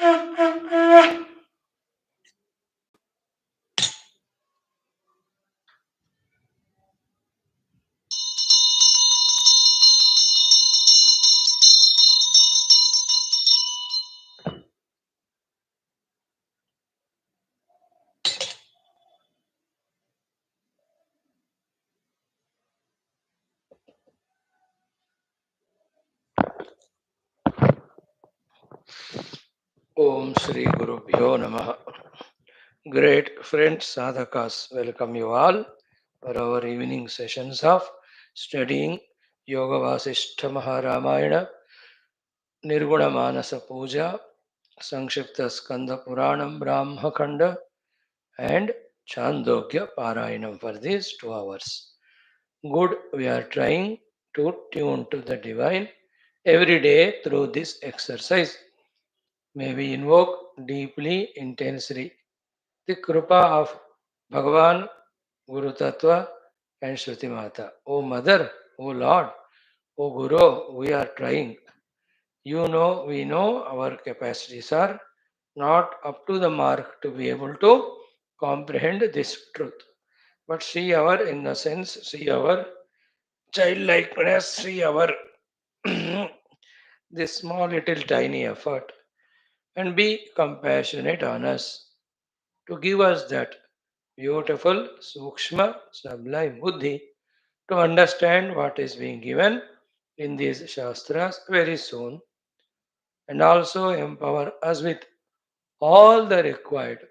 Om Shri Gurubhyo Namaha. Great friends, sadhakas, welcome you all for our evening sessions of studying Yoga Vaashishtha Maharamayana, Nirguna Manasa Puja, Sankshipta Skanda Puranam Brahma Khanda, and Chandogya Parayanam for these 2 hours. Good, we are trying to tune to the divine every day through this exercise. May we invoke deeply, intensely the Krupa of Bhagavan, Guru Tattva, and Shruti Mata. O Mother, O Lord, O Guru, we are trying. You know, we know our capacities are not up to the mark to be able to comprehend this truth. But see our innocence, see our childlikeness, see our this small little tiny effort, and be compassionate on us to give us that beautiful, sukshma, sublime buddhi to understand what is being given in these shastras very soon, and also empower us with all the required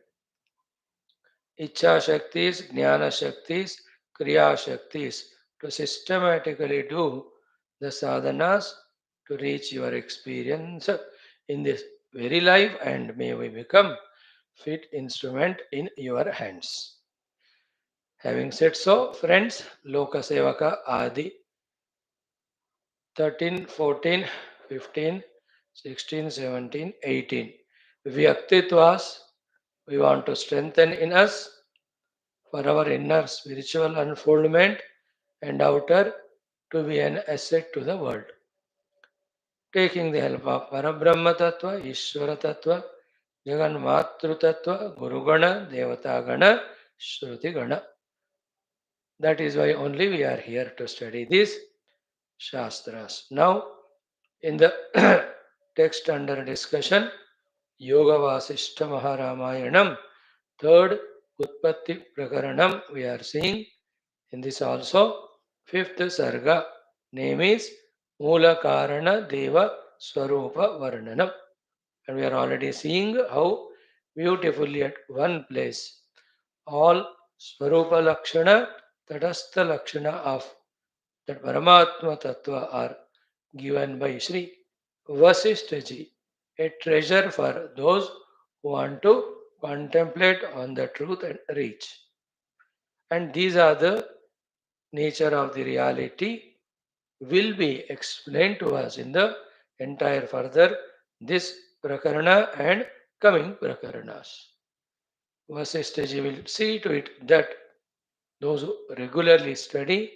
Icha Shaktis, Jnana Shaktis, Kriya Shaktis to systematically do the sadhanas to reach your experience in this very life, and may we become fit instrument in your hands. Having said so, friends, Loka Sevaka Adi 13, 14, 15, 16, 17, 18. Vyaktitvas, we want to strengthen in us for our inner spiritual unfoldment and outer to be an asset to the world. Taking the help of Parabrahma Tattva, Ishvara Tattva, Jagan Matru Tattva, Guru Gana, Devata Gana, Shruti Gana. That is why only we are here to study these Shastras. Now, in the text under discussion, Yoga Vaashishtha Maharamayana, third Utpatthi Prakaranam, we are seeing in this also, fifth Sarga, name is MOOLA KAARANA DEVA SWARUPA VRNANAM. And we are already seeing how beautifully at one place all Swarupa Lakshana, Tadastha Lakshana of that Paramatma Tattva are given by Sri Vaashishtha ji, a treasure for those who want to contemplate on the truth and reach. And these are the nature of the reality will be explained to us in the entire further this prakarana and coming prakaranas. Vasishtha ji will see to it that those who regularly study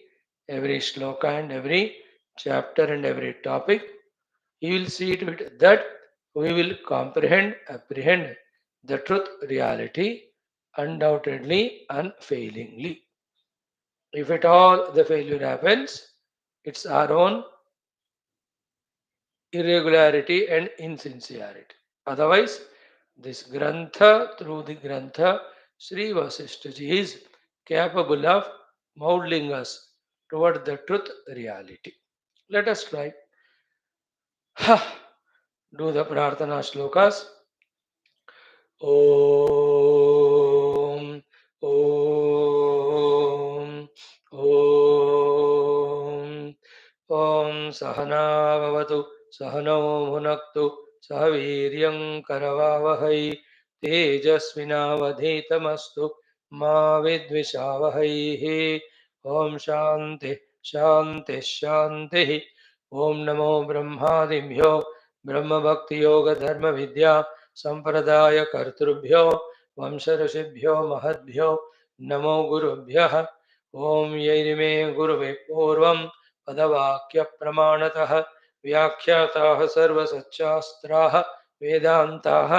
every shloka and every chapter and every topic, he will see to it that we will comprehend, apprehend the truth reality undoubtedly, unfailingly. If at all the failure happens, it's our own irregularity and insincerity. Otherwise, this Grantha, through the Grantha, Sri Vasishtha ji is capable of molding us toward the truth reality. Let us try. Do the Prarthana Shlokas. Om, Om, Om. Om Sahana Vavatu Sahano Bhunaktu Sahaviryam Karavavahai Tejasvinavadhetamastu Ma Vidvishavahai. Om Shanti Shanti Shanti. Om Namo Brahmadibhyo Brahma Bhakti Yoga Dharma Vidya Sampradaya Kartrubhyo Vamsharashibhyo Mahadbhyo Namo Gurubhyah. Om Yairime Guruve Purvam पदवाक्य प्रमाणतः व्याख्याताः सर्वसच्चास्त्राः वेदान्ताः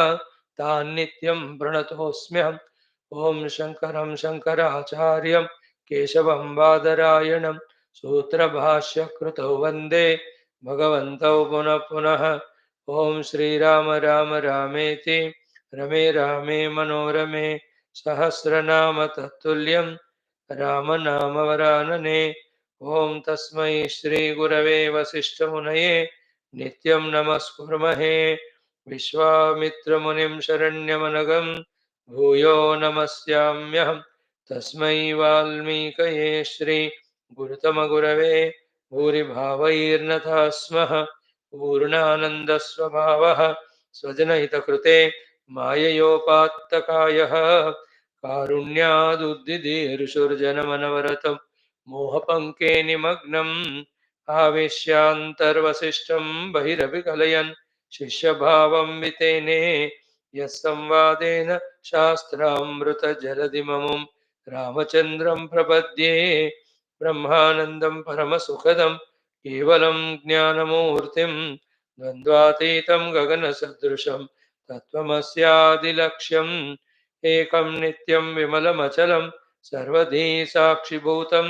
तान् नित्यं प्रणतोऽस्म्यहम्। ॐ शङ्करं शङ्कराचार्यं केशवं बादरायणं सूत्रभाष्यकृतौ वन्दे भगवन्तौ पुनः पुनः। ॐ श्रीराम राम रामेति रमे रामे मनोरमे सहस्रनाम तत्तुल्यं रामनामवरानने। ॐ तस्मै श्रीगुरवे वसिष्ठमुनये नित्यं नमस्कुर्महे। विश्वामित्रमुनिं शरण्यमनघं भूयो नमस्याम्यहं। तस्मै वाल्मीकये श्री गुरुतमगुरवे भूरिभावैर्नतः स्मः। पूर्णानन्दस्वभावः स्वजनहितकृते माययोपात्तकायः कारुण्यादुद्दिदीर्षुर्जनमनवरतं मोहपङ्के निमग्नम् आवेश्यान्तर्वसिष्ठं बहिरभिकलयन् शिष्यभावं वितेने। यः संवादेन शास्त्रामृतजलधिममुं रामचन्द्रं प्रपद्ये। ब्रह्मानन्दं परमसुखदं केवलं ज्ञानमूर्तिं द्वन्द्वातीतं गगनसदृशं तत्त्वमस्यादिलक्ष्यम्। एकं नित्यं विमलमचलं सर्वधी साक्षिभूतं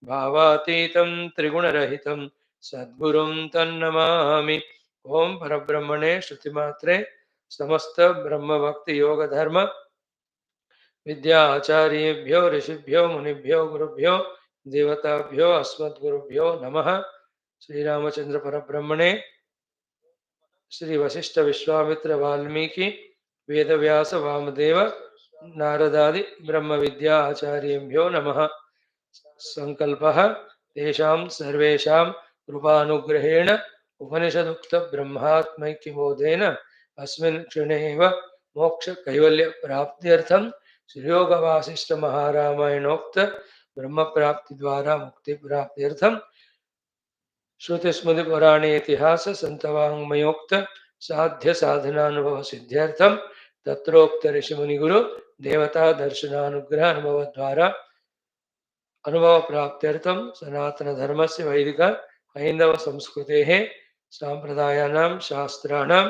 भावातीतं त्रिगुणरहितं सद्गुरुं तन्नमामि। ओम परब्रह्मणे श्रुतिमात्रे समस्त ब्रह्म भक्ति योग धर्म विद्या आचार्येभ्यो ऋषिभ्यो मुनिभ्यो गुरुभ्यो देवताभ्यो अस्मद्गुरुभ्यो नमः। श्रीरामचंद्र परब्रह्मणे श्री वशिष्ठ विश्वामित्र वाल्मीकि वेदव्यास वामदेव नारदादि ब्रह्म विद्या आचार्येभ्यो नमः। संकल्पः तेषां सर्वेषां कृपानुग्रहेण उपनिषदुक्त ब्रह्मात्मैक्यबोधेन अस्मिन् क्षणे एव मोक्ष कैवल्य प्राप्त्यर्थं श्रीयोग वासिष्ठ महारामायणोक्त ब्रह्म प्राप्ति द्वारा मुक्ति प्राप्त्यर्थं श्रुति स्मृति पुराणे इतिहास संतवांग्मयोक्त साध्य साधनानुभव सिद्ध्यर्थं तत्रोक्त ऋषि मुनि गुरु देवता दर्शनानुग्रह अनुभव द्वारा अनुभव प्राप्त्यर्थं सनातन धर्म से वैदिक हैंदव संस्कृतेः सांप्रदायानां शास्त्राणां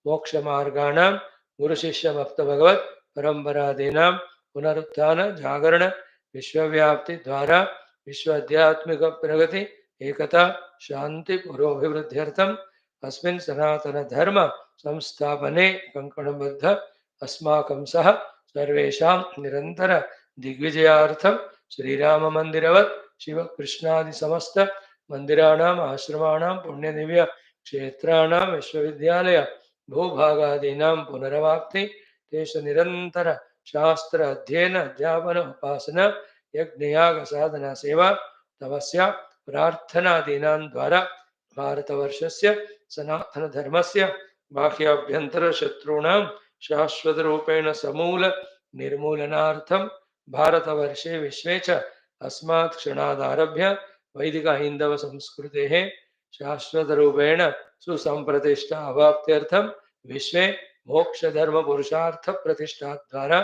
मोक्ष मार्गाणां गुरु शिष्य भक्त भगवत परंपरादीनां पुनरुत्थान जागरण विश्वव्याप्ति द्वारा विश्व आध्यात्मिक प्रगति एकता शांति पुरोभिवृद्ध्यर्थम् अस्मिन् सनातन धर्म संस्थापने कंकणबद्ध अस्माकं सह सर्वेषां निरंतर दिग्विजयार्थं श्रीराम मंदिरवत् शिव कृष्णादि समस्त मंदिराणाम् आश्रमाणां पुण्यदिव्य क्षेत्राणां विश्वविद्यालय भूभागादीनां पुनरवाप्ति तेषु निरंतर शास्त्र अध्ययन अध्यापन उपासना यज्ञयाग साधना सेवा तपस्या प्रार्थनादीनां द्वारा भारतवर्षस्य सनातन धर्मस्य बाह्याभ्यन्तर शत्रूणां शाश्वत रूपेण समूल निर्मूलनार्थं भारतवर्षे विश्वे च अस्मात् क्षणादारभ्य वैदिक हैंदव संस्कृतेः शाश्वत रूपेण सुसंप्रतिष्ठा अवाप्त्यर्थं विश्वे मोक्ष धर्म पुरुषार्थ प्रतिष्ठा द्वारा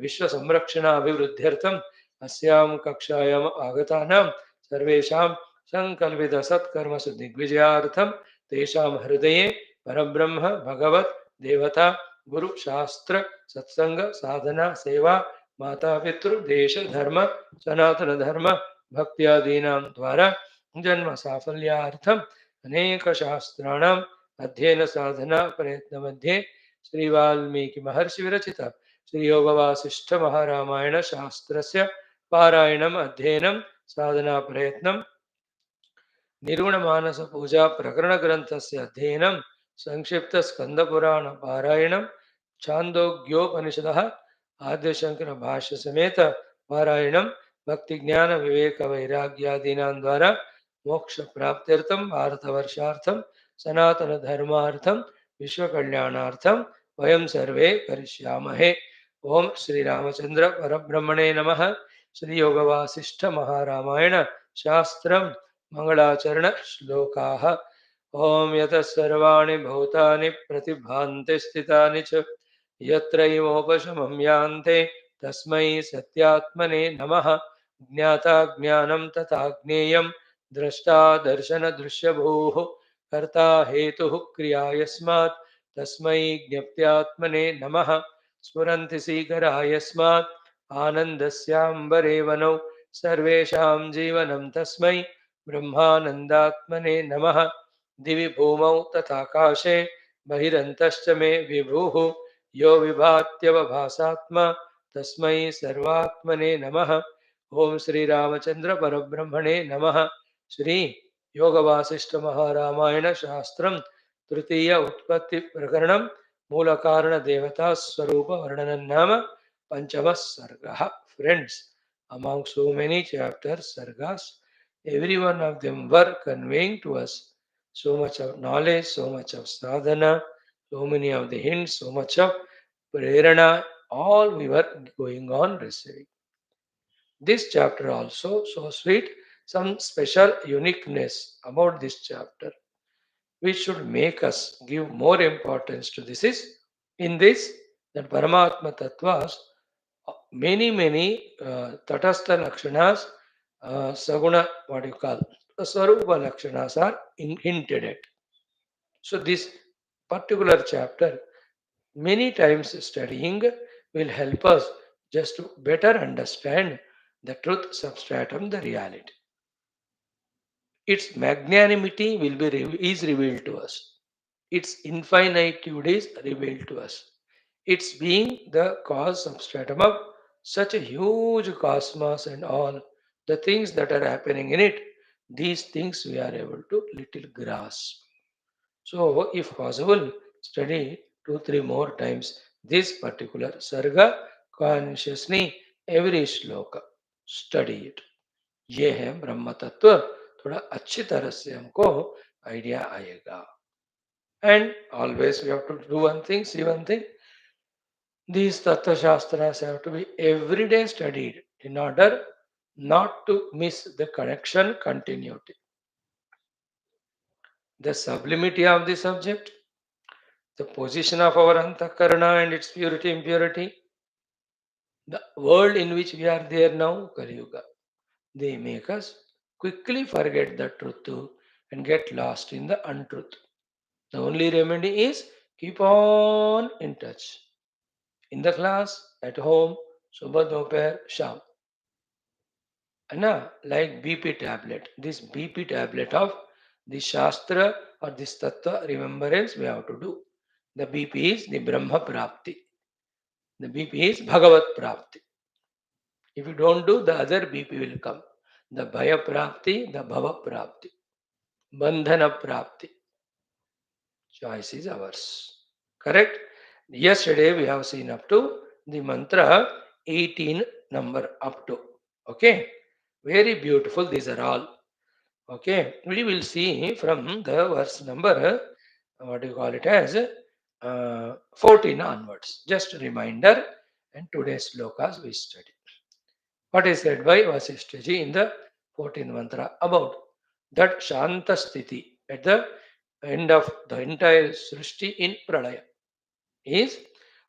विश्व संरक्षण अभिवृद्ध्यर्थं अस्यां कक्षायाम् आगतानां सर्वेषां संकल्पित सत्कर्मसु दिग्विजयार्थं तेषां हृदये परब्रह्म भगवत देवता गुरु शास्त्र सत्संग साधना सेवा माता पितृ देश धर्म सनातन धर्म भक्त्यादीनां द्वारा जन्म साफल्यार्थम् अनेक शास्त्राणाम् अध्ययन साधना प्रयत्न मध्ये श्री वाल्मीकि महर्षि विरचित श्री योग वासिष्ठ महारामायण शास्त्रस्य पारायणम् अध्ययनं साधना प्रयत्नं निर्गुण मानस पूजा प्रकरण ग्रंथस्य अध्ययनं संक्षिप्त स्कंद पुराण पारायणं छांदोग्योपनिषदः आद्यशंकर भाष्य समेत पारायणं भक्ति ज्ञान विवेक वैराग्यादीनां द्वारा मोक्ष प्राप्त्यर्थं भारतवर्षार्थं सनातन धर्मार्थं विश्व कल्याणार्थं वयं सर्वे करिष्यामहे। ओम श्री रामचंद्र परब्रह्मणे नमः। श्री योग वासिष्ठ महारामायण शास्त्रं मंगलाचरण श्लोकाः। ओम यतः सर्वाणि भूतानि प्रतिभान्ति स्थितानि च यत्रैवोपशमं यान्ते तस्मै सत्यात्मने नमः। ज्ञाता ज्ञानं तथा ज्ञेयं द्रष्टा दर्शन दृश्यभूः कर्ता हेतुः क्रिया यस्मात् Tasmai Gnaptyatmane Namaha. Sfuranti Sikara Yasmat Anandasyambare Vanau Sarvesham Jivanam Tasmai Brahmanandatmane Namaha. Divi Bhumau Tathakashe Bahirantascha me Vibhuhu Yo Vibhatyava Bhasatma Tasmai Sarvatmane Namaha. Om Sri Ramachandra Parabrahmane Namaha. Shri Yoga Vaashishtha Maha Shastram Tritiya Utpatthi Prakaranam MOOLA KAARANA DEVATHA SWARUPA VRNANAM Panchama SARGA. Friends, among so many chapters, sargas, every one of them were conveying to us so much of knowledge, so much of sadhana, so many of the hints, so much of prerana, all we were going on receiving. This chapter also so sweet, some special uniqueness about this chapter which should make us give more importance to this is in this that Paramatma Tattvas many Tatastha Lakshanas, Saguna, what you call, Swarupa Lakshanas are hinted at. So this particular chapter, many times studying will help us just to better understand the truth substratum, the reality. Its magnanimity is revealed to us. Its infinitude is revealed to us. Its being the cause substratum of such a huge cosmos and all the things that are happening in it, these things we are able to little grasp. So, if possible, study 2-3 more times this particular sarga consciously every shloka. Study it. ये है ब्रह्म तत्व थोड़ा अच्छी तरह से हमको idea आएगा. And always we have to do one thing, see one thing. These Tattva Shastras have to be every day studied in order not to miss the connection continuity. The sublimity of the subject, the position of our Antakarana and its purity, impurity, the world in which we are there now, Kali Yuga, they make us quickly forget the truth and get lost in the untruth. The only remedy is keep on in touch. In the class, at home, Subha Dopair, Sham. Like BP tablet. This BP tablet of the Shastra or this Tattva remembrance we have to do. The BP is the Brahma Prapti. The BP is Bhagavat Prapti. If you don't do, the other BP will come. The Bhaya Prapti, the Bhava Prapti. Bandhana Prapti. Choice is ours. Correct? Yesterday we have seen up to the mantra 18 number up to. Okay? Very beautiful. These are all. Okay? We will see from the verse number, what do you call it as, 14 onwards. Just a reminder. And today's slokas we study. What is said by Vaashishtha ji in the 14th mantra about that Shanta Sthiti at the end of the entire Srishti in Pralaya is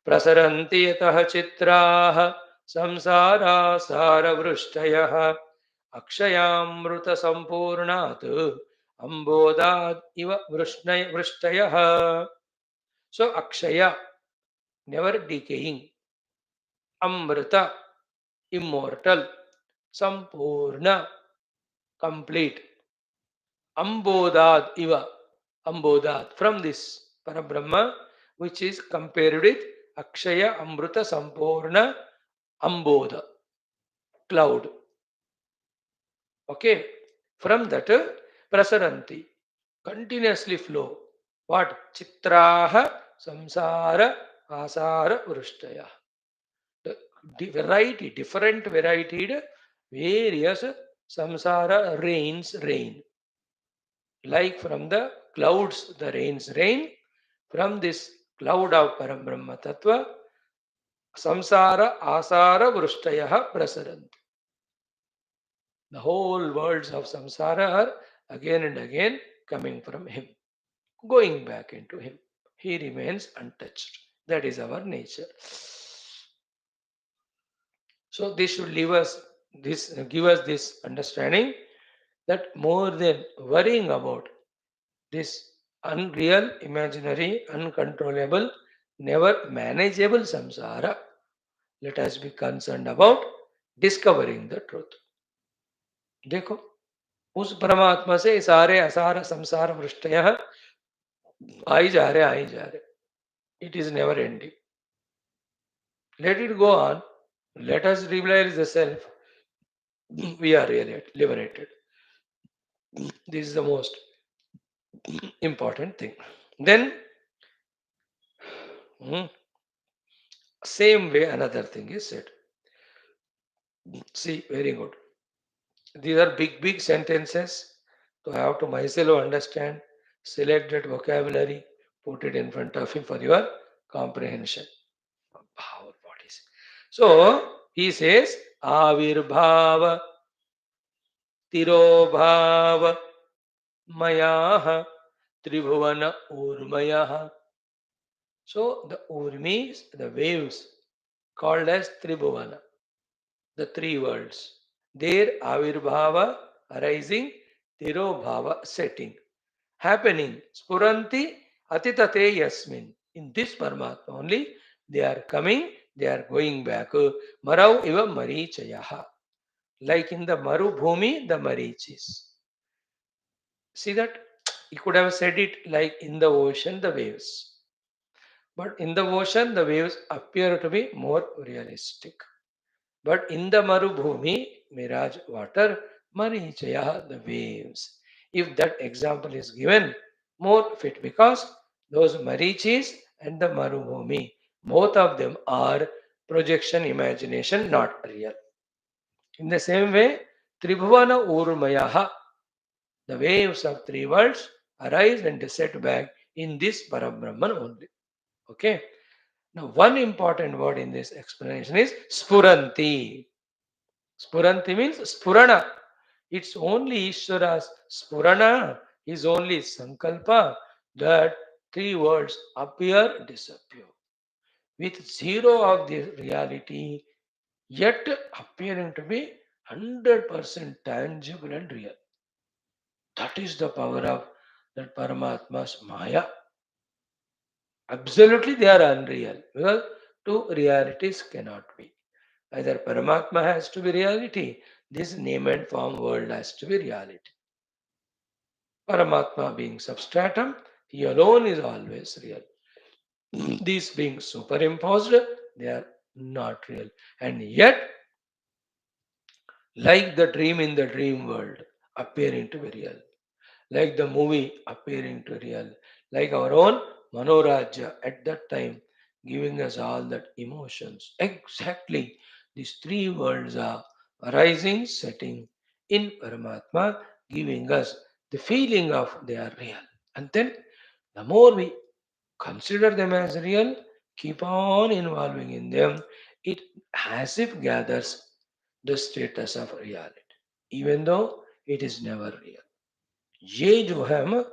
Prasaranti yatah chitraha samsara saravrishtayah akshayamruta sampurnat ambodad iva vrishtayah. So Akshaya, never decaying, Amrita, immortal, Sampurna, complete, Ambodad iva, Ambodad, from this Parabrahma, which is compared with Akshaya, Amrita, Sampurna, Amboda, cloud. Okay, from that Prasaranti, continuously flow. What? Chitraha, Samsara, Asara, Vrushtaya. The variety, different varied, various samsara rains rain. Like from the clouds, the rains rain. From this cloud of Parabrahma Tattva, samsara asara vrushtayah prasaranti. The whole worlds of samsara are again and again coming from him, going back into him. He remains untouched. That is our nature. So this should give us this understanding that more than worrying about this unreal, imaginary, uncontrollable, never manageable samsara. Let us be concerned about discovering the truth. देखो, उस परमात्मा से सारे असार संसार वृष्टयः आ ही जा रहे. It is never ending. Let it go on. Let us realize the self. We are really liberated. This is the most important thing. Then, same way, another thing is said. See, very good. These are big, big sentences. So I have to myself understand, select that vocabulary, put it in front of him for your comprehension. Power bodies. So he says, Avirbhava Tirobhava Mayaha Tribhuvana Urmayaha. So the Urmis, the waves, called as Tribhuvana, the three worlds. Their Avirbhava arising, Tirobhava setting. Happening. Spuranti Atitate Yasmin. In this Paramatma only, they are coming, they are going back. Marau iva Marichayaha. Like in the Marubhumi, the Marichis. See that? You could have said it like in the ocean, the waves. But in the ocean, the waves appear to be more realistic. But in the Marubhumi, mirage water, Marichaya, the waves. If that example is given, more fit because those Marichis and the Marubhumi, both of them are projection, imagination, not real. In the same way, Tribhuvana Urmayaha, the waves of three worlds arise and set back in this Parabrahman only. Okay. Now, one important word in this explanation is Spuranti. Spuranti means Spurana. It's only Ishvara's Spurana, is only Sankalpa that three words appear, disappear. With zero of the reality, yet appearing to be 100% tangible and real. That is the power of that Paramatma's Maya. Absolutely, they are unreal because two realities cannot be. Either Paramatma has to be reality, this name and form world has to be reality. Paramatma being substratum, he alone is always real. These being superimposed, they are not real. And yet, like the dream in the dream world, appearing to be real. Like the movie appearing to real, like our own Manorajya at that time, giving us all that emotions. Exactly, these three worlds are arising, setting in Paramatma, giving us the feeling of they are real. And then the more we consider them as real, keep on involving in them, it as if gathers the status of reality, even though it is never real. ये जो है हम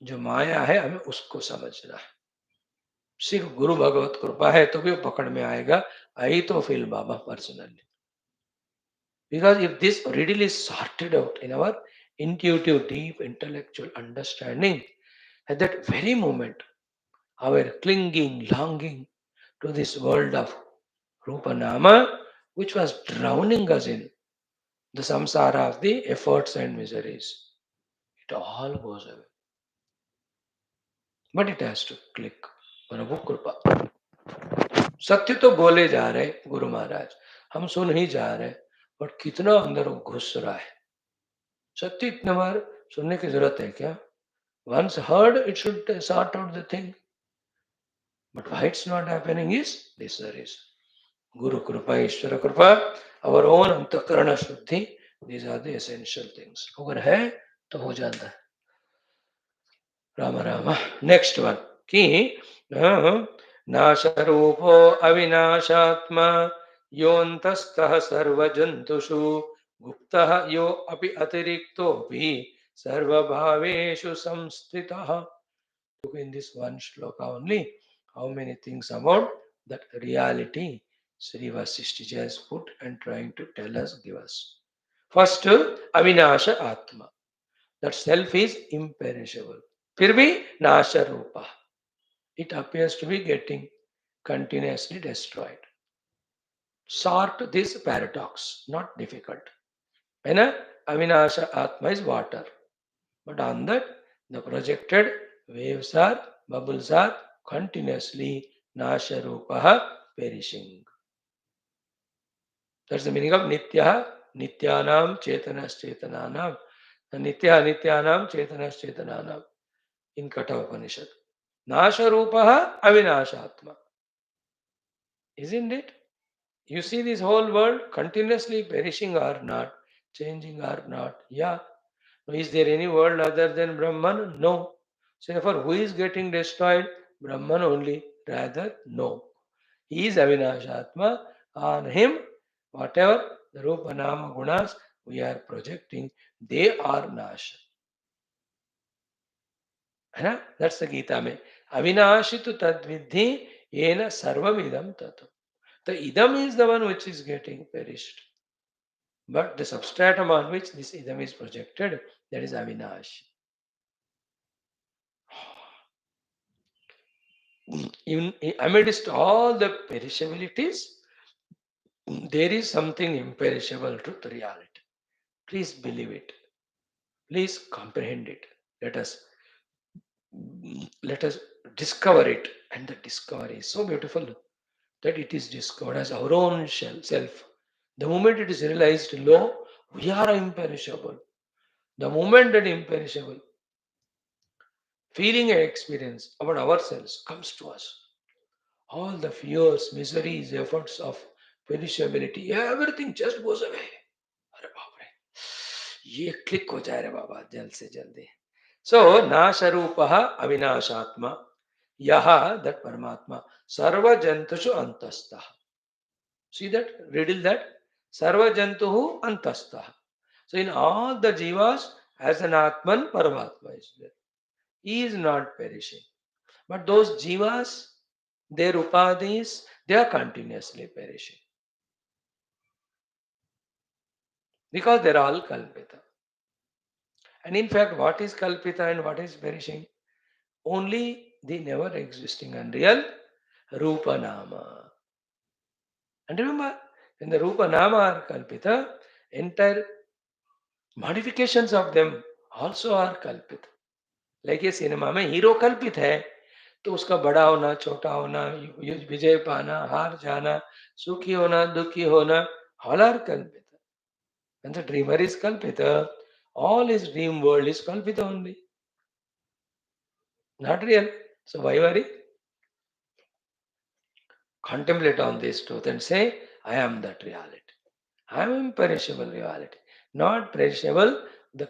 जो माया है हमें उसको समझना है. सिर्फ गुरु भगवत कृपा है तो भी पकड़ में आएगा. आई तो feel Baba personally. Because if this readily sorted out in our intuitive, deep intellectual understanding, at that very moment, our clinging, longing to this world of Rupa Nama, which was drowning us in the samsara of the efforts and miseries, it all goes away. But it has to click. प्रभु कृपा. सत्य तो बोले जा रहे गुरु महाराज, हम सुन ही जा रहे, but कितना अंदर वो घुस रहा है. सत्य इतने बार सुनने की जरूरत है क्या? Once heard, it should sort out the thing. But why it's not happening is this the reason. Guru Kripa, Ishvara Kripa, our own Antakarana Shruthi, these are the essential things. अगर है तो हो जाता है. Rama Rama. Next one. कि नाशरूपो अविनाशात्मा योऽन्तस्तः सर्वजन्तुषु गुप्तः यो अपि अतिरिक्तोऽपि सर्वभावेषु संस्थितः. In this one shloka only, how many things about that reality Sri Vaashishtha has put and trying to tell us, give us. First, Avinasha Atma. That self is imperishable. फिर भी नाश रूपा, it appears to be getting continuously destroyed. Sort this paradox, not difficult. When a avinasha atma is water, but on that the projected waves are, bubbles are continuously nasha rupaha, perishing. That's the meaning of nitya, nityanam chetanas chetananam, nitya nityanam chetanas chetananam in Katha Upanishad. Nasha rupaha avinashatma. Isn't it? You see this whole world continuously perishing or not, changing or not. Yeah. Is there any world other than Brahman? No. So therefore, who is getting destroyed? Brahman only. Rather, no. He is Avinashatma. On him, whatever the Rupa Nama Gunas we are projecting, they are Nash. है ना? That's the Gita में. अविनाशी तो तद्विद्धि येन सर्वमिदं तत्. The idam is the one which is getting perished. But the substratum on which this idam is projected, that is avinashi. Even amidst all the perishabilities, there is something imperishable truth reality. Please believe it. Please comprehend it. Let us discover it. And the discovery is so beautiful that it is discovered as our own self. The moment it is realized, lo, we are imperishable. The moment that imperishable feeling and experience about ourselves comes to us, all the fears, miseries, efforts of perishability, everything just goes away. अरे बाप रे, ये click हो जाए रे बाबा जल्द से जल्दी. So नाशरूपः अविनाशात्मा यः, that Paramatma, sarva jantushu antastah. See that riddle, that sarva jantuhu antastah. So in all the jivas, as an Atman, Paramatma is there. He is not perishing. But those jivas, their upadhis, they are continuously perishing. Because they are all kalpita. And in fact, what is kalpita and what is perishing? Only the never existing and real Rupa Nama. And remember, when the Rupa Nama are kalpita, entire modifications of them also are kalpita. Like ये cinema में hero कल्पित है, तो उसका बड़ा होना, छोटा होना, विजय पाना, हार जाना, सुखी होना, दुखी होना, all are kalpita. When the dreamer is kalpita, all his dream world is kalpita only, not real. So why worry? Contemplate on this truth and say, I am that reality. I am imperishable reality, not perishable, the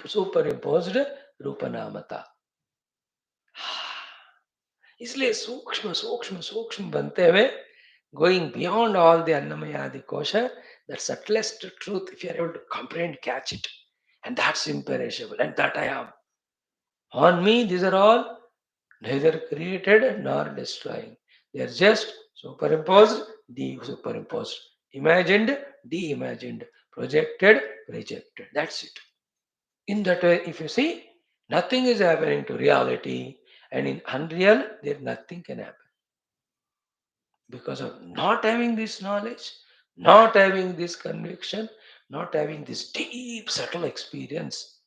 superimposed रूपनामता. इसलिए सूक्ष्म सूक्ष्म सूक्ष्म बनते हुए, going beyond all the Annamaya kosha, that subtlest truth, if you are able to comprehend, catch it, and that's imperishable, and that I am. On me, these are all neither created nor destroying. They are just superimposed, de-superimposed, imagined, de-imagined, projected, rejected. That's it. In that way, if you see, nothing is happening to reality, and in unreal, there nothing can happen. Because of not having this knowledge, not having this conviction, not having this deep, subtle experience,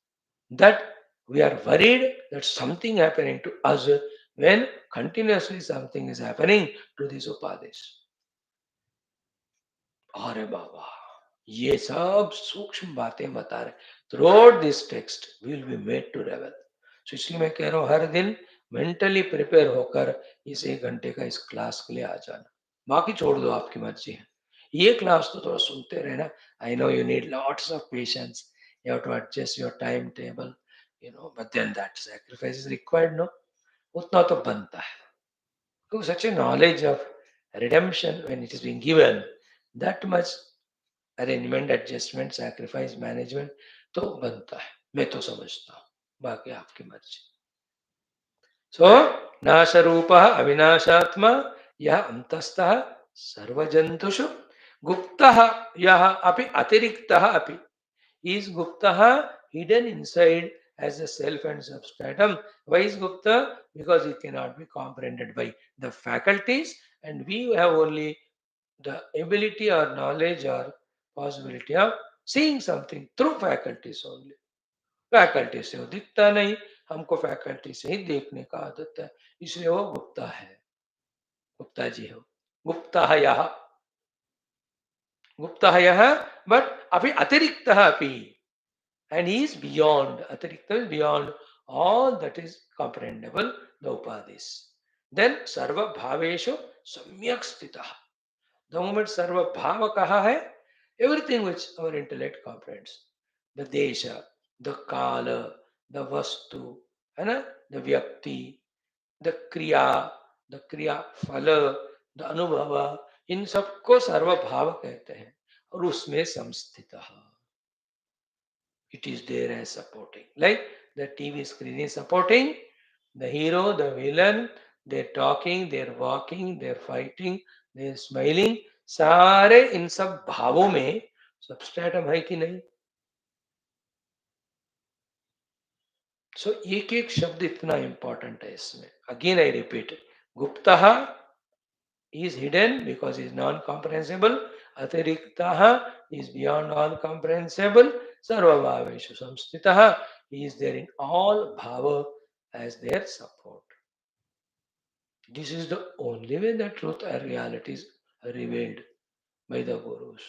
that we are worried that something happening to us when continuously something is happening to these upadhis. अरे बाबा, ये सब सूक्ष्म बातें बता रहे. Throughout this text we will be made to revel. So इसलिए मैं कह रहा हूँ हर दिन मेंटली प्रिपेयर होकर इस 1 घंटे का इस क्लास के लिए आ जाना. बाकी छोड़ दो, आपकी मर्जी है. ये क्लास तो थोड़ा सुनते रहना. I know you need lots of patience. You have to adjust your timetable, but then that sacrifice is required, no? उतना तो बनता है. So such a knowledge of redemption, when it is being given, that much arrangement, adjustment, sacrifice, management तो बनता है. मैं तो समझता हूँ, बाकी आपकी मर्जी. सो नाशरूप अविनाशात्मा यह अंतस्थः सर्वजंतुषु गुप्तः यह अपि अतिरिक्तः अपि is गुप्तः, hidden inside as a self and substratum. Why is Gupta? Because it cannot be comprehended by the faculties, and we have only the ability or knowledge or possibility of seeing something through faculties only. Faculty से वो दिखता नहीं, हमको faculty से ही देखने का आदत है, इसलिए वो गुप्ता है, गुप्ता जी हो, गुप्ता यह, गुप्ता यह, बट अभी अतिरिक्त अपि, and he is beyond, atirikta is beyond all that is comprehensible, the upadhis. Then sarva bhaveshu samyak sthita. The moment sarva bhava kaha hai, everything which our intellect comprehends, the desha, the kala, the vastu, है ना, the vyakti, the kriya फल, the अनुभव, इन सबको सर्व भाव कहते हैं और उसमें संस्थित. It is there as supporting, like the TV screen is supporting the hero, the villain, they're talking, they're walking, they're fighting, they're smiling, सारे इन सब भावों में सबस्ट्रेटम है कि नहीं. सो एक एक शब्द इतना इंपॉर्टेंट है इसमें. अगेन आई रिपीट, गुप्तः is hidden because is non-comprehensible. Atiriktaha is beyond all comprehensible. Sarvabhaveshu samstitaha, he is there in all bhava as their support. This is the only way that truth and reality is revealed by the gurus.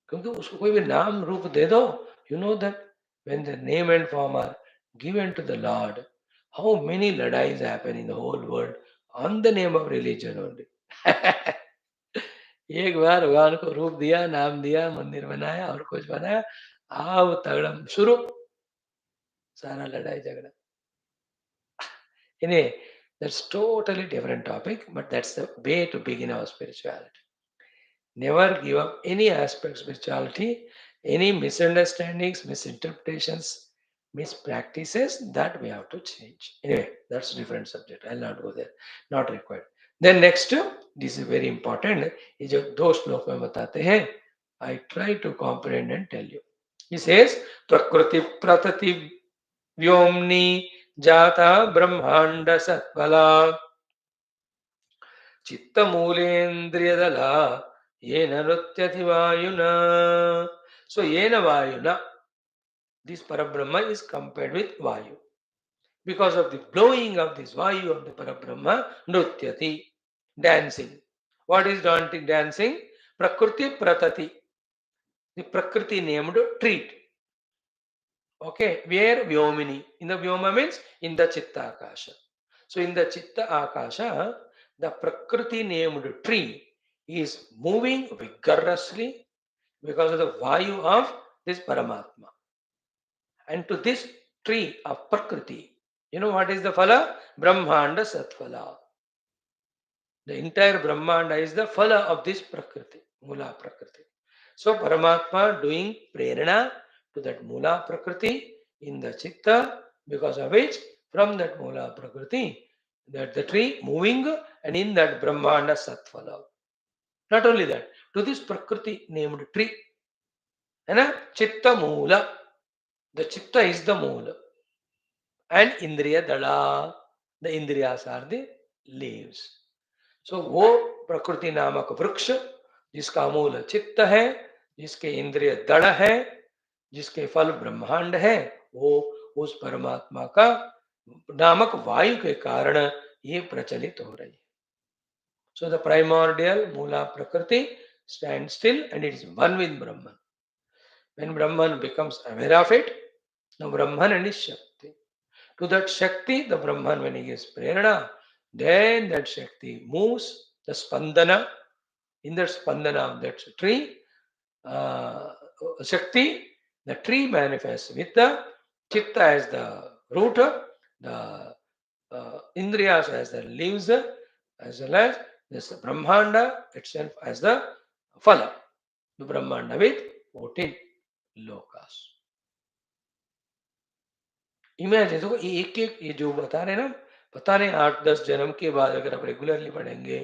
क्योंकि उसको कोई भी नाम रूप दे दो, you know that when the name and form are given to the Lord, how many ladais happen in the whole world on the name of religion only. एक बार भगवान को रूप दिया, नाम दिया, मंदिर बनाया और कुछ बनाया, आओ तगड़म शुरू, सारा लड़ाई झगड़ा. Anyway, that's totally different topic, but that's the way to begin our spirituality. Never give up any aspect of spirituality, any misunderstandings, misinterpretations, mispractices, that we have to change. Anyway, that's a different subject. I'll not go there. Not required. Then next, this is very important. ये जो दो श्लोक में बताते हैं, I try to comprehend and tell you. He says, प्रकृति प्रतति व्योमनि जाता ब्रह्मांड सत्वला चित्त मूलेन्द्रियदला येन नृत्यति वायुना. So yena vayuna, this Parabrahma is compared with Vayu. Because of the blowing of this Vayu of the Parabrahma, nrutyati, dancing. What is dancing? Prakriti pratati. The Prakriti named treat. Okay, where Vyomini? In the Vyoma means in the Chitta Akasha. So in the Chitta Akasha, the Prakriti named tree is moving vigorously because of the Vayu of this Paramatma. And to this tree of Prakriti, you know what is the Phala? Brahmanda Satphala. The entire Brahmanda is the Phala of this Prakriti, Moola Prakriti. So Paramatma doing prerana to that Moola Prakriti in the Chitta, because of which from that Moola Prakriti, that the tree moving and in that Brahmanda Satphala. Not only that, to this Prakriti named tree, and Chitta Moola. The Chitta is the Moola. And Indriya Dala, the Indriyas are the leaves. So वो प्रकृति नामक वृक्ष जिसका मूल चित्त है, जिसके इंद्रिय दड़ है, जिसके फल ब्रह्मांड है, वो उस परमात्मा का नामक वायु के कारण ये प्रचलित हो रही है. So the primordial Moola Prakriti stands still and it is one with Brahman. When Brahman becomes aware of it, now Brahman and his Shakti. To that Shakti, the Brahman, when he gives prerana, then that Shakti moves the spandana. In that spandana of that tree, Shakti, the tree manifests with the Chitta as the root, the Indriyas as the leaves, as well as this Brahmanda itself as the Phala. The Brahmanda with 14 lokas. Imagine देखो एक एक ये जो बता रहे ना, पता नहीं 8-10 जन्म के बाद अगर आप रेगुलरली पढ़ेंगे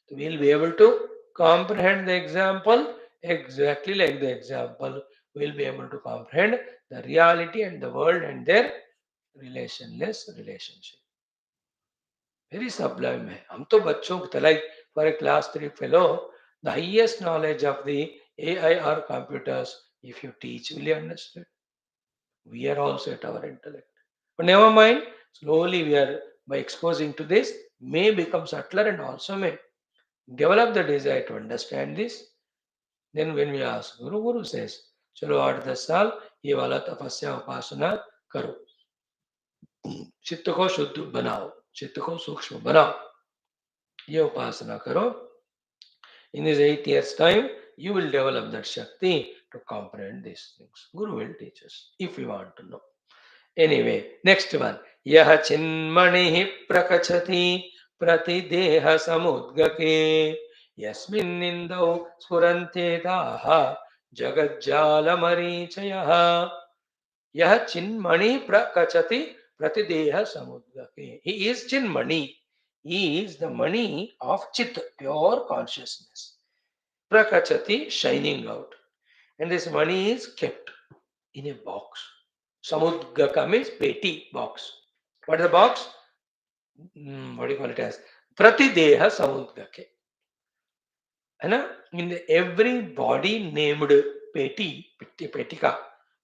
तो we'll be able to comprehend the example exactly like the example. We'll be able to comprehend the reality and the world and their relationless relationship. Very sublime है. हम तो बच्चों को like for a class 3 fellow, the highest knowledge of the AI or computers, if you teach, will you understand? We are also at our intellect. But never mind, slowly we are, by exposing to this, may become subtler and also may develop the desire to understand this. Then when we ask, Guru says, चलो 8-10 साल ये वाला तपस्या उपासना करो, चित्त को शुद्ध बनाओ, चित्त को सूक्ष्म बनाओ, ये उपासना करो. In this 8 years time, you will develop that Shakti to comprehend these things. Guru will teach us if we want to know. Anyway, next one. Yaha chinmanihi prakachati pratideha samudgake yasmin nindau spurante daha jagadjala marichayaha. Yaha chinmani prakachati pratideha samudgake. He is chinmani. He is the mani of chit, pure consciousness. Prakachati, shining out. And this mani is kept in a box. Samudgaka means peti, box. What is the box? What do you call it as? Pratideha samudgake. In every body named peti, petika,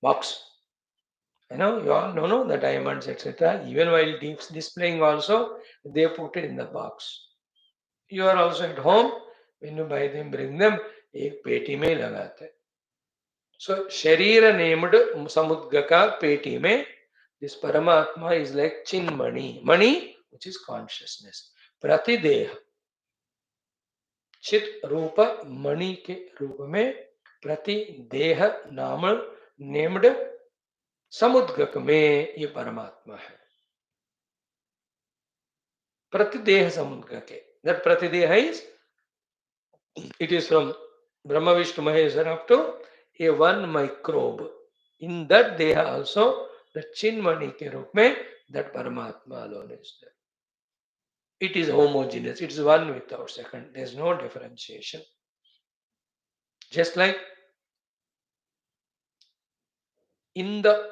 box. You all know the diamonds, etc. Even while displaying also, they put it in the box. You are also at home, when you buy them, bring them, एक पेटी में लगाते. So, Sharira named Samudgaka Peti mein, this Paramatma is like Chinmani. Mani, which is consciousness. Pratideha. Chit Rupa Mani ke Rupa mein Pratideha Namal named Samudgaka mein ye Paramatma hai. Pratideha Samudgake. That Pratideha is, it is from Brahma Vishnu Maheshwar up to a one microbe. In that Deha also, the Chinmani ke roop mein, that Paramatma alone is there. It is homogeneous. It is one without second. There is no differentiation. Just like in the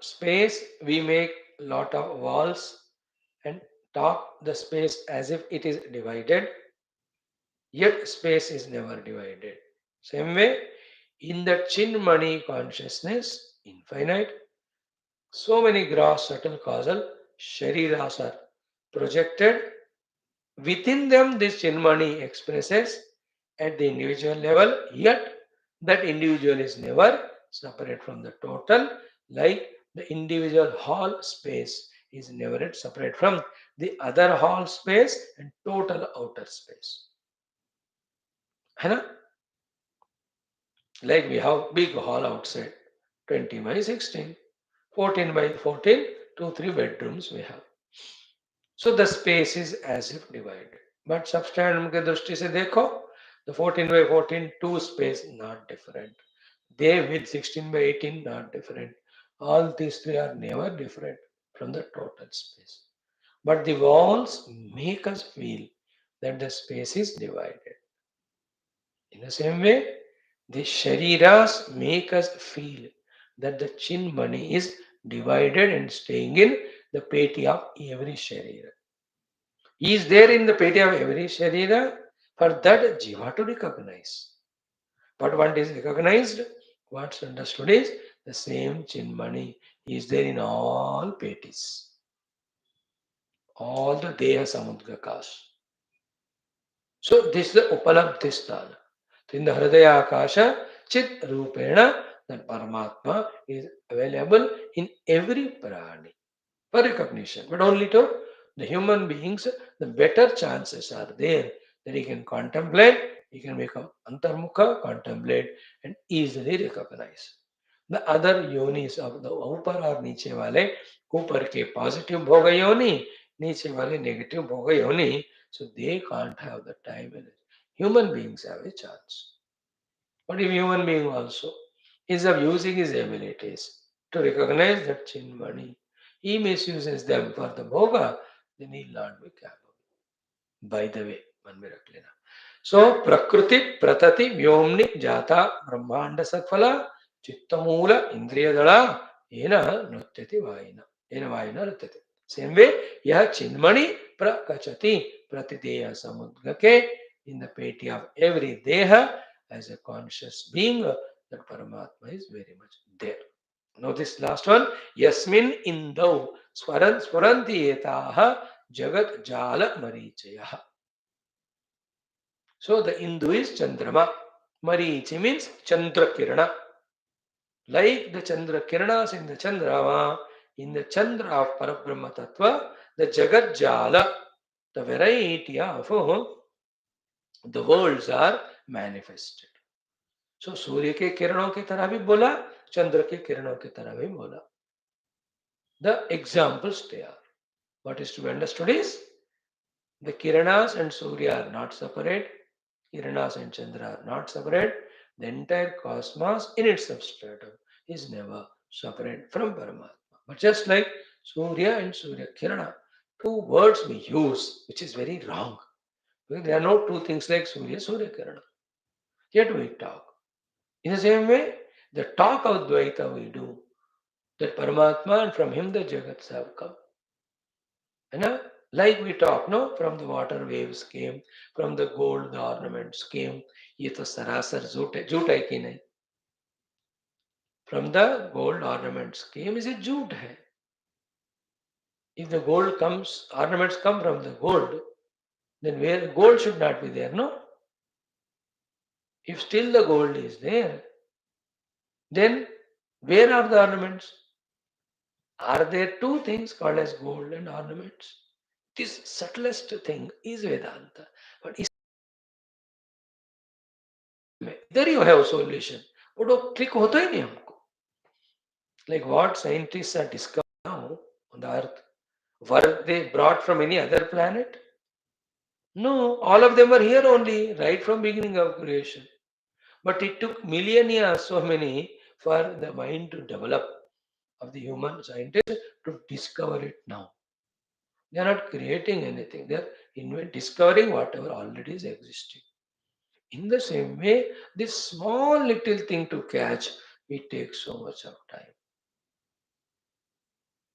space, we make lot of walls and talk the space as if it is divided, yet space is never divided. Same way, in the Chinmani consciousness, infinite, so many gross, subtle, causal shariras are projected. Within them, this Chinmani expresses at the individual level, yet that individual is never separate from the total, like the individual hall space is never separate from the other hall space and total outer space. Like we have big hall outside, 20 by 16, 14 by 14, 2-3 bedrooms we have. So the space is as if divided. But substandard ke drushti se dekho, the 14 by 14, 2 space not different. They with 16 by 18 not different. All these three are never different from the total space. But the walls make us feel that the space is divided. In the same way, the shariras make us feel that the Chinmani is divided and staying in the peti of every sharira. He is there in the peti of every sharira for that jiva to recognize. But what is recognized, what's understood is the same Chinmani is there in all petis, all the Deha Samudgakas. So this is the Upalabdhisthana. In the Hridaya Akasha, Chit Rupena, that Paramatma is available in every prani for recognition, but only to the human beings. The better chances are there that he can contemplate, he can become antarmukha, contemplate, and easily recognize. The other yonis of the upar or niche wale, upar ke positive bhoga yoni, niche wale negative bhoga yoni, so they can't have the time and human beings have a chance. But if human being also is of using his abilities to recognize that Chinmani, he misuses them for the bhoga, then he will not be capable. By the way, one may recognize. So, Prakriti, Pratati, Vyomni, Jata, Brahmanda Satphala, Chitta Moola, Indriya Dala, Yena, Nutyati Vaina. Yen वायुना रथते. Same way, यह चिन्मणि prakachati pratideya samudgake, in the piety of every deha as a conscious being, that Paramatma is very much there. Now this last one, yasmin indau swaranti etaha jagat jala marichayaha. So the Indu is Chandrama. Marichi means Chandra Kirana. Like the Chandra Kiranas in the Chandrama, in the Chandra of Parabrahma Tattva, the Jagat Jala, the variety of the worlds are manifested. So Surya ke kiranon ki tarah bhi bola, Chandra ke kiranon ki tarah bhi bola. The examples they are. What is to be understood is the Kiranas and Surya are not separate. Kiranas and Chandra are not separate. The entire cosmos in its substratum is never separate from Paramatma. But just like Surya and Surya Kirana, two words we use, which is very wrong. There are no two things like Surya, Surya Kirana. Yet we talk. In the same way, the talk of Dvaita we do, that Paramatma and from him the Jagats have come. And like we talk, no, from the water waves came, from the gold the ornaments came. ये तो सरासर झूठ है कि नहीं? From the gold ornaments came is a झूठ है. If the gold comes, ornaments come from the gold, then where gold should not be there, no? If still the gold is there, then where are the ornaments? Are there two things called as gold and ornaments? This subtlest thing is Vedanta. But इधर you have solution. But वो click होता ही नहीं हमको. Like what scientists are discovering now on the earth. Were they brought from any other planet? No, all of them were here only, right from beginning of creation. But it took millennia, so many, for the mind to develop of the human scientists to discover it now. They are not creating anything. They are discovering whatever already is existing. In the same way, this small little thing to catch, it takes so much of time.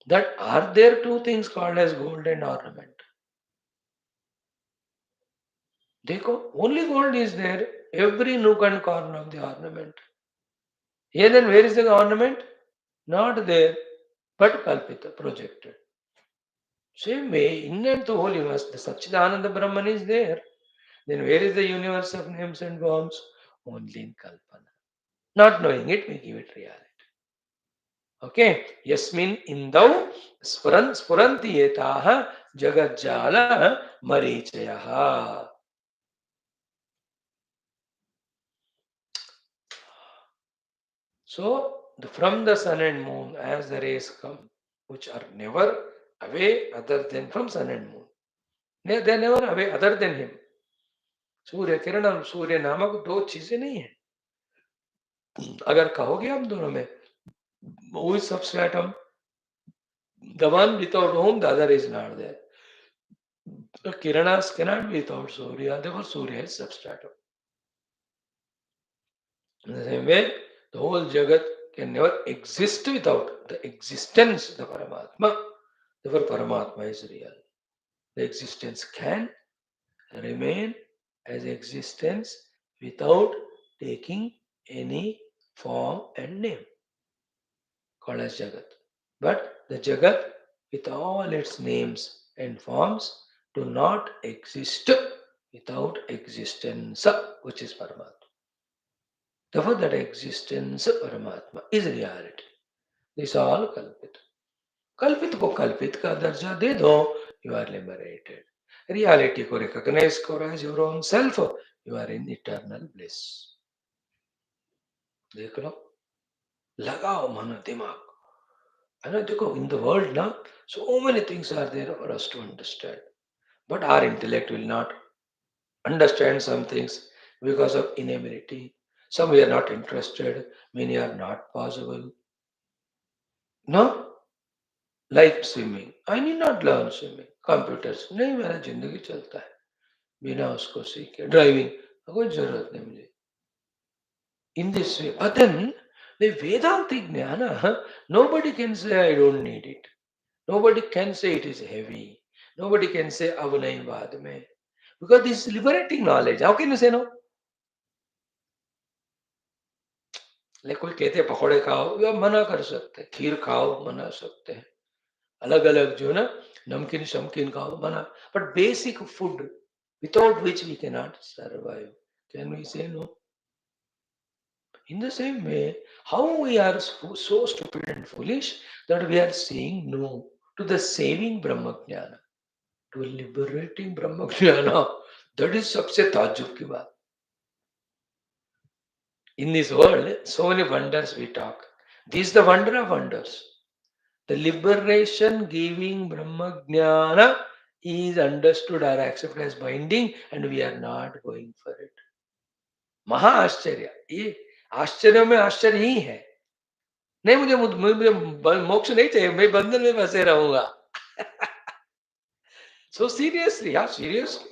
That are there two things called as gold and ornament? Dekho, only gold is there, every nook and corner of the ornament. Here then where is the ornament? Not there, but kalpita, projected. Same way, in and the whole universe, the Satchidananda Brahman is there. Then where is the universe of names and forms? Only in Kalpana. Not knowing it, we give it reality. Okay, Yasmin Indau Spuranti Etaha Jagadjala Marichayaha. So, from the sun and moon, as the rays come, which are never away other than from sun and moon. They are never away other than him. Surya Kiran और सूर्य नामक दो चीजें नहीं है. अगर कहोगे हम दोनों में, who is substratum? The one without whom the other is not there. The Kiranas cannot be without Surya, therefore Surya is substratum. In the same way, the whole Jagat can never exist without the existence of the Paramatma. Therefore Paramatma is real. The existence can remain as existence without taking any form and name, called as Jagat. But the Jagat, with all its names and forms, do not exist without existence, which is Paramatma. Therefore, that existence Paramatma is reality. This is all Kalpit. Kalpit ko Kalpit ka darja de do, you are liberated. Reality ko recognize karo as your own self, you are in eternal bliss. देख लो, लगाओ मन दिमाग. In the world now, so many things are there for us to understand. But our intellect will not understand some things because of inability. Some we are not interested, many are not possible. No? Like swimming. I need not learn swimming. Computers, नहीं मेरा जिंदगी चलता है बिना उसको सीखे. Driving, कोई जरूरत नहीं मुझे. In this way, but then the Vedantic jnana, nobody can say I don't need it. Nobody can say it is heavy. Nobody can say ab nahi baad mein. Because this is liberating knowledge. How can you say no? Like कोई कहते हैं पकौड़े खाओ, या मना कर सकते हैं, खीर खाओ मना सकते हैं, अलग अलग जो ना नमकीन शमकीन खाओ मना, but basic food without which we cannot survive. Can we say no? In the same way, how we are so stupid and foolish that we are saying no to the saving Brahmajnana, to a liberating Brahmajnana. That is सबसे ताज्जुब की बात. In this world, so many wonders we talk. This is the wonder of wonders. The liberation giving Brahmajnana is understood or accepted as binding, and we are not going for it. महा आश्चर्य, ये आश्चर्य में आश्चर्य ही है. नहीं, मुझे मोक्ष नहीं चाहिए, मैं बंधन में फंसे रहूंगा. So seriously, yeah, seriously.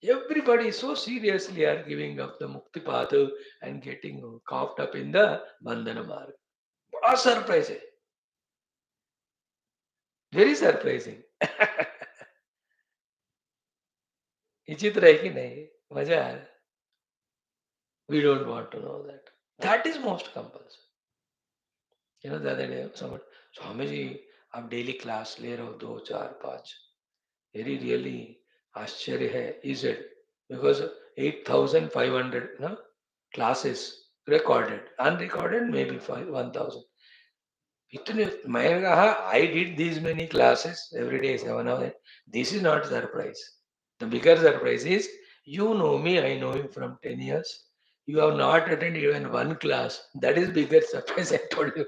Everybody so seriously are giving up the mukti path and getting caught up in the bandhana marg. बड़ा सरप्राइज है, वेरी सरप्राइजिंग. विचित्र है कि नहीं? मजा आ रहा है. We don't want to know that. That is most compulsory. You know, the other day someone, Swami ji आप डेली क्लास ले रहे हो 2, 4, 5, very really आश्चर्य है. Is it? Because 8,500 classes recorded, unrecorded maybe 1,000. इतने मैंने कहा I did these many classes every day 7 hours. This is not surprise. The bigger surprise is you know me, I know you from 10 years. You have not attended even one class. That is bigger surprise. I told you.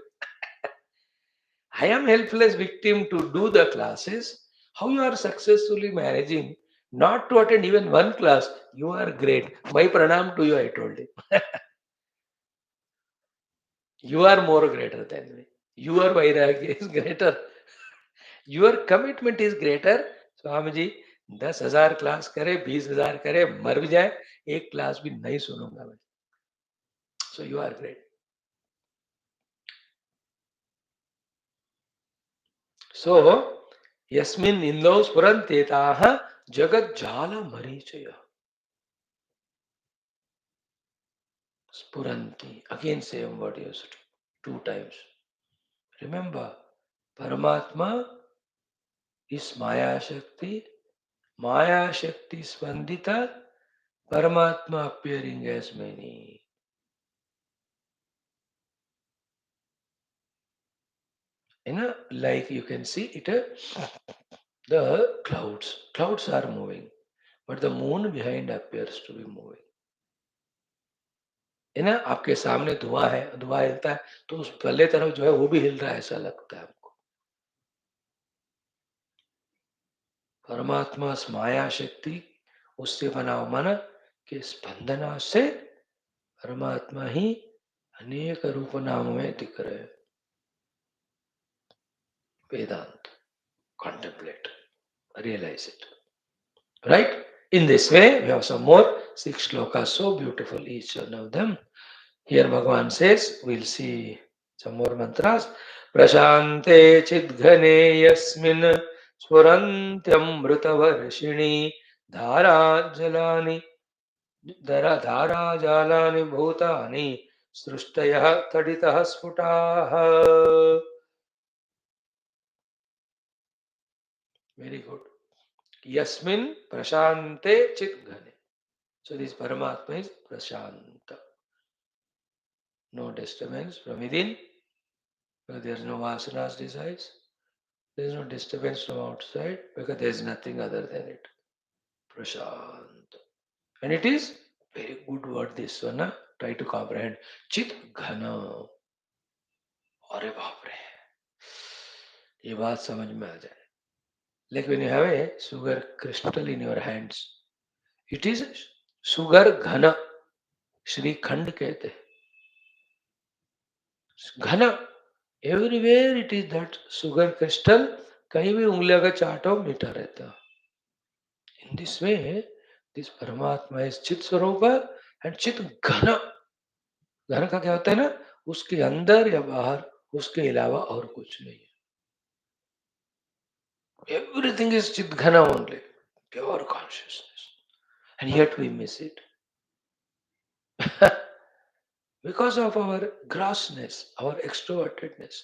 I am helpless victim to do the classes. How you are successfully managing not to attend even one class? You are great. My pranam to you, I told you. You are more greater than me. Your vairagya is greater. Your commitment is greater. Swami ji 10,000 class करे, 20,000 करे, मर भी जाए, एक class भी नहीं सुनूंगा मैं. So you are great. So यस्मिन् इन्दौ स्फुरन्त्येताः जगज्जालमरीचयः. Spuranti. Again same word used 2 times. Remember, Paramatma is Maya Shakti. Maya Shakti Spandita. Paramatma appearing as many. Like you can see it, the clouds are moving, but the moon behind appears to be moving. है ना, आपके सामने धुआं है, धुआं हिलता है तो उस पहले तरफ जो है वो भी हिल रहा है, ऐसा लगता है हमको. परमात्मा माया शक्ति उससे बना मन के स्पंदना से परमात्मा ही अनेक रूप नाम में दिख रहे. वेदांत, contemplate, realize it. Right? In this way, we have some more 6 shlokas, so beautiful each one of them. Here Bhagavan says, we'll see some more mantras. Prashante chidghane yasmin swarantyamritavarshini dharajalani धाराजालानि भूतानि सृष्टयः तडितः स्फुटाः. Very good. Yasmin prashante chidghane. So this Paramatma is prashanta. No disturbance from within. There is no vasanas, desires. There is no disturbance from outside because there is nothing other than it. Prashant. And it is very good word this one. Try to comprehend. Chit ghana. अरे बाप रे, ये बात समझ में आ जाए. Like when you have a sugar crystal in your hands, it is sugar ghana. Shri खंड कहते हैं. घना. Everywhere it is that sugar crystal. कहीं भी उंगलियां का चाटो मीठा रहता. In this way, this Paramatma is चित स्वरूप and चित घना. घन का क्या होता है ना, उसके अंदर या बाहर, उसके अलावा और कुछ नहीं है. Everything is Chidghana only, pure consciousness. And yet we miss it. Because of our grossness, our extrovertedness,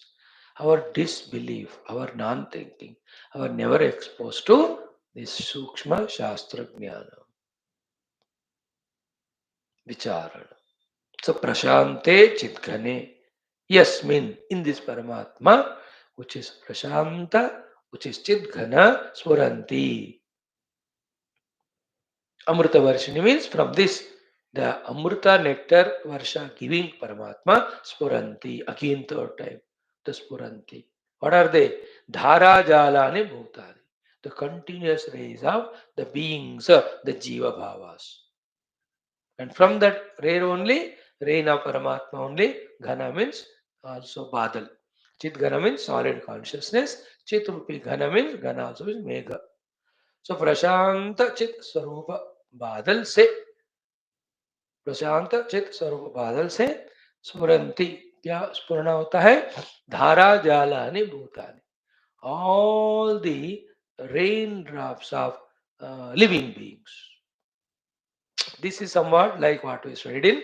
our disbelief, our non-thinking, our never exposed to this Sukshma Shastra Jnana, Vicharana. So Prashante Chidghane, Yasmin, in this Paramatma, which is Prashanta, which is Chidghana Swaranti. Amrita Varshini means from this, the Amrita nectar Varsha giving Paramatma, Spuranti, again third time, the Spuranti. What are they? Dhara Jalani Bhutani, the continuous rays of the beings, the Jiva Bhavas. And from that ray only, rain of Paramatma only, Ghana means also Badal. Chit Ghana means solid consciousness. Chit Rupi Ghana means Ghana also is Megha. So Prashanta Chit Swarupa बादल से प्रशांत चित स्वरूप बादल से स्फुरंती क्या स्फुरण होता है धारा जालानि भूतानि all the raindrops of living beings. This is somewhat like what we studied in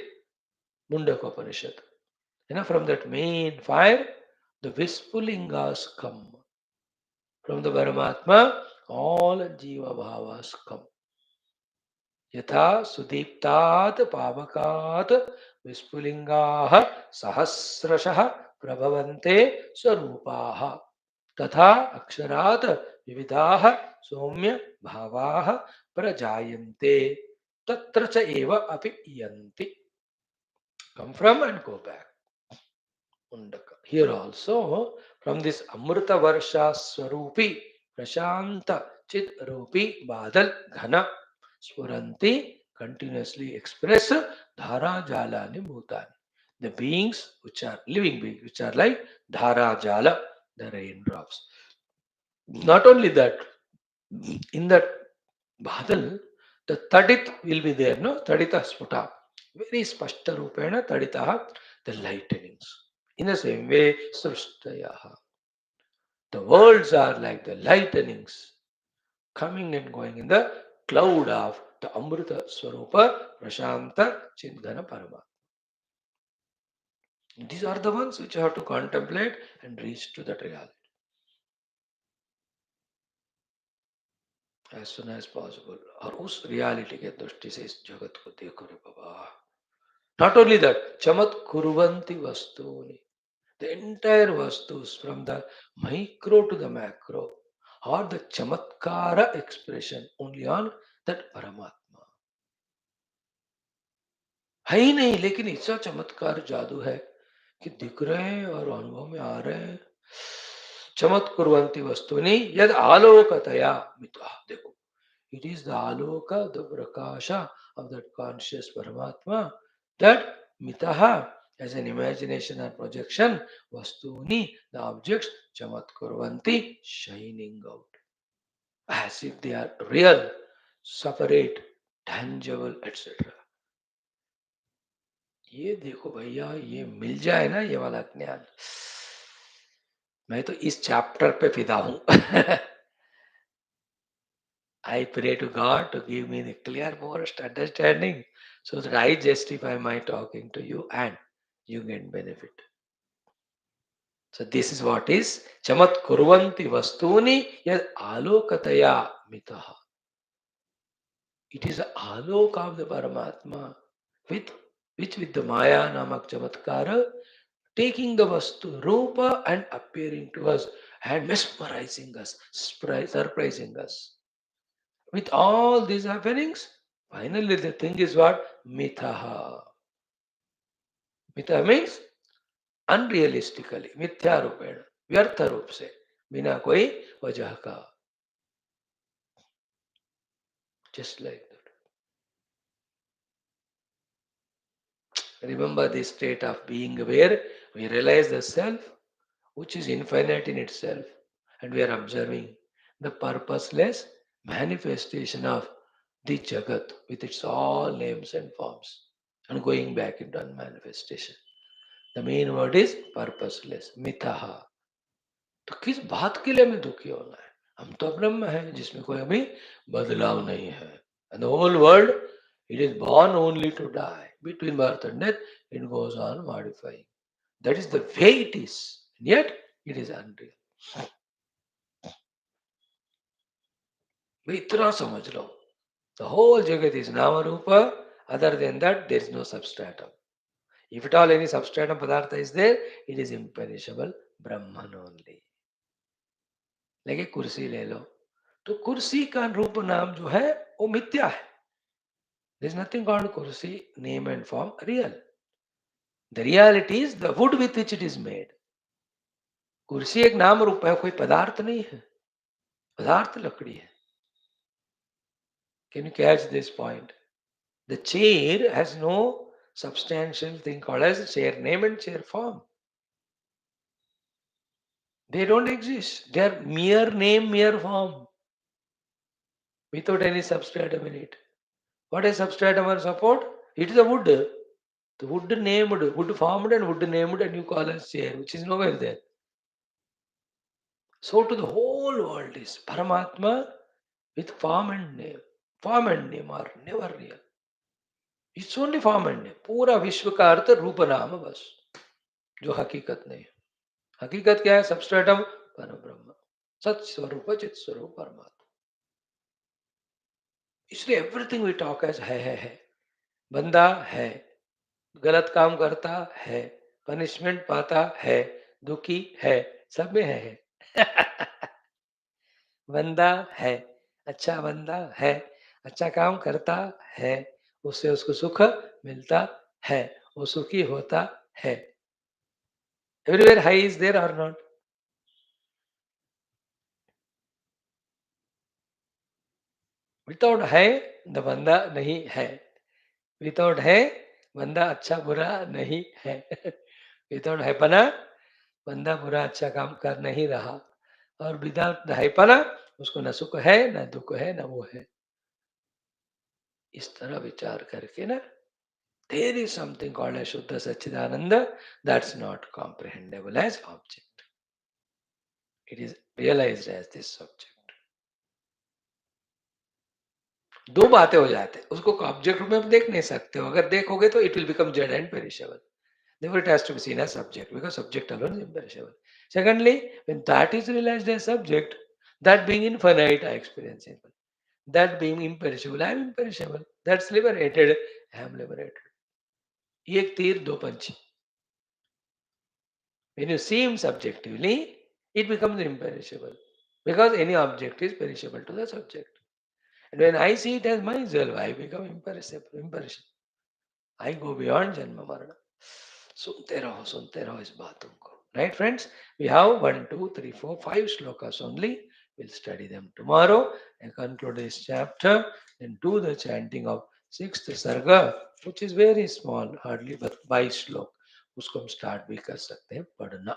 Mundaka Upanishad. From that main fire, the Vispulingas come. From the Paramatma, all Jiva Bhavas come. यथा सुदीप्तात् पावकात् विस्फुलिंगाः सहस्रशः प्रभवन्ते स्वरूपाः तथा अक्षरात् विविधाः सौम्य भावाः प्रजायन्ते तत्र च एव अपि यन्ति. Come from and go back. Here also, from this Amrita Varsha Swarupi Prashanta Chit Rupi Badal Ghana Swaranti continuously express Dhara Jalani Bhutani. The beings which are living beings, which are like Dhara Jala, the raindrops. Not only that, in that Badal, the Tadit will be there, no? Tadita Sputa. Very Spashta Rupena Taditaha, the lightnings. In the same way, Srishtayaha. The worlds are like the lightnings coming and going in the cloud of the Amrita Swarupa Prashanta Chindana Parama. These are the ones which you have to contemplate and reach to that reality as soon as possible. और उस reality के दृष्टि से इस जगत को देखो रे बाबा. Not only that, chamat kurvanti vastuni. The entire vastus from the micro to the macro or the chamatkara expression only on that Paramatma. है ही नहीं, लेकिन ऐसा चमत्कार जादू है कि दिख रहे हैं और अनुभव में आ रहे हैं. चमत कुर्वन्ति वस्तुनि यद आलोकतया मिता. देखो, it is the aloka, the prakasha of that conscious Paramatma that mitaha as an imagination or projection, vastuni, the objects, chamat kurvanti, shining out as if they are real, separate, tangible, etc. ये देखो भैया, ये मिल जाए ना ये वाला ज्ञान, मैं तो इस चैप्टर पे फिदा हूं. I pray to God to give me the clear, most understanding so that I justify my talking to you and you get benefit. So this is what is chamat kurvanti vastuni yad alokataya mitaha. It is the alok of the Paramatma with which with the Maya namak chamatkara taking the vastu rupa and appearing to us and mesmerizing us, surprising us. With all these happenings, finally the thing is what? Mithaha. Mitha means unrealistically, mithya rupena, vyartha रूप से, बिना कोई वजह का. Just like that. Remember this state of being aware, we realize the self, which is infinite in itself, and we are observing the purposeless manifestation of the Jagat with its all names and forms, and going back into unmanifestation. The main word is purposeless, मिथः. तो किस बात के लिए हमें दुखी होना है? हम तो ब्रह्म है जिसमें कोई अभी बदलाव नहीं है. And the whole world, it is born only to die. Between birth and death, it goes on modifying. That is the way it is. And yet, it is unreal. भाई इतना समझ लो. The whole Jagat is Namarupa. Other than that, there is no substratum. If at all any substratum Padartha is there, it is imperishable Brahman only. लेके कुर्सी ले लो, तो कुर्सी का रूप नाम जो है वो मिथ्या है. There is nothing called kursi, name and form, real. The reality is the wood with which it is made. कुर्सी एक नाम रूप है, कोई पदार्थ नहीं है. पदार्थ लकड़ी है. Can you catch this point? The chair has no substantial thing called as chair name and chair form. They don't exist. They are mere name, mere form, without any substratum in it. What is substratum or support? It is a wood. The wood named, wood formed and wood named, and you call as chair, which is nowhere there. So to the whole world is Paramatma with form and name. Form and name are never real. It's only form and name. पूरा विश्व का अर्थ रूप नाम बस, जो हकीकत नहीं है. हकीकत क्या है? सबस्ट्रेटम परब्रह्म, सत स्वरूप चित स्वरूप परमात्मा. इसलिए एवरीथिंग वी टॉक एज है. बंदा है, गलत काम करता है, पनिशमेंट पाता है, दुखी है, सब में है. बंदा है, अच्छा बंदा है, अच्छा काम करता है, उससे उसको सुख मिलता है, वो सुखी होता है. एवरीवेयर हाई इज देयर और नॉट? विदाउट है द बंदा नहीं है. विदाउट है बंदा अच्छा बुरा नहीं है. विदाउट हैपना बंदा बुरा अच्छा काम कर नहीं रहा. और विदाउट हैपना उसको न सुख है, न दुख है, न वो है. इस तरह विचार करके ना, there is something called as Shuddha Satchidananda that's not comprehensible as object. It is realized as this subject. दो बातें हो जाते हैं. उसको ऑब्जेक्ट में आप देख नहीं सकते हो. अगर देखोगे तो it will become dead and perishable. Therefore, it has to be seen as subject because subject alone is imperishable. Secondly, when that is realized as subject, that being infinite, I experience it. That being imperishable, I am imperishable. That's liberated, I am liberated. एक तीर दो पंछी. When you see him subjectively, it becomes imperishable because any object is perishable to the subject. And when I see it as myself, I become imperishable. I go beyond Janma Marana. सुनते रहो इस बातों को. Right, friends? We have 1, 2, 3, 4, 5 shlokas only. We'll study them tomorrow and conclude this chapter. Then do the chanting of 6th Sarga, which is very small, hardly but 22 श्लोक. उसको हम start भी कर सकते हैं पढ़ना.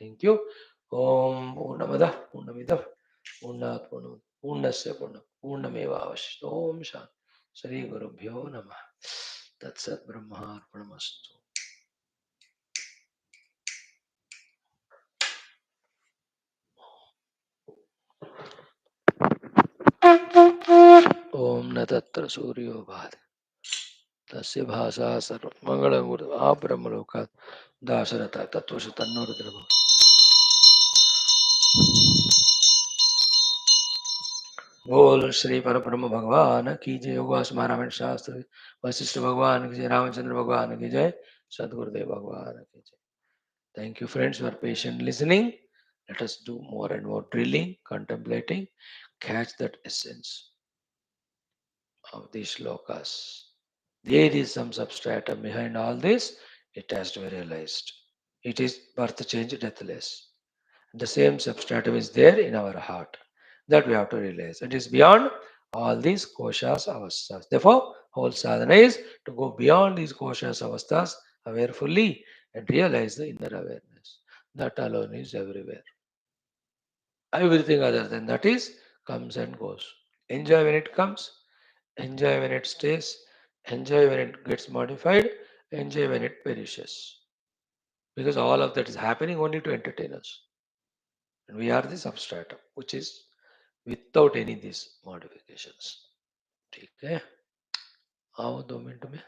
Thank you. ओम पूर्णमदः पूर्णमिदः पूर्णात् पूर्णस्य पूर्णमेवावशिष्टो. ओम शांति. श्री गुरुभ्यो नमः. तत्सत् ब्रह्मार्पणमस्तु. ओम न तत्र सूर्यो भाति तस्य भाषा सर्व मंगलमूर्त आ ब्रह्मलोकात् दाशरथ तत्वश तन्नो रुद्र भव. बोल श्री परब्रह्म भगवान की जय. योगास रामायण शास्त्र वशिष्ठ भगवान की जय. रामचंद्र भगवान की जय. सदगुरुदेव भगवान की जय. Thank you, friends, for patient listening. Let us do more and more drilling, contemplating, catch that essence of these shlokas. There is some substratum behind all this. It has to be realized. It is birth change, deathless. The same substratum is there in our heart. That we have to realize. It is beyond all these koshas, avasthas. Therefore, whole sadhana is to go beyond these koshas, avasthas, aware fully, and realize the inner awareness. That alone is everywhere. Everything other than that is comes and goes. Enjoy when it comes, enjoy when it stays, enjoy when it gets modified, enjoy when it perishes. Because all of that is happening only to entertain us. And we are the substratum, which is without any these modifications. ठीक है, आओ 2 minute में.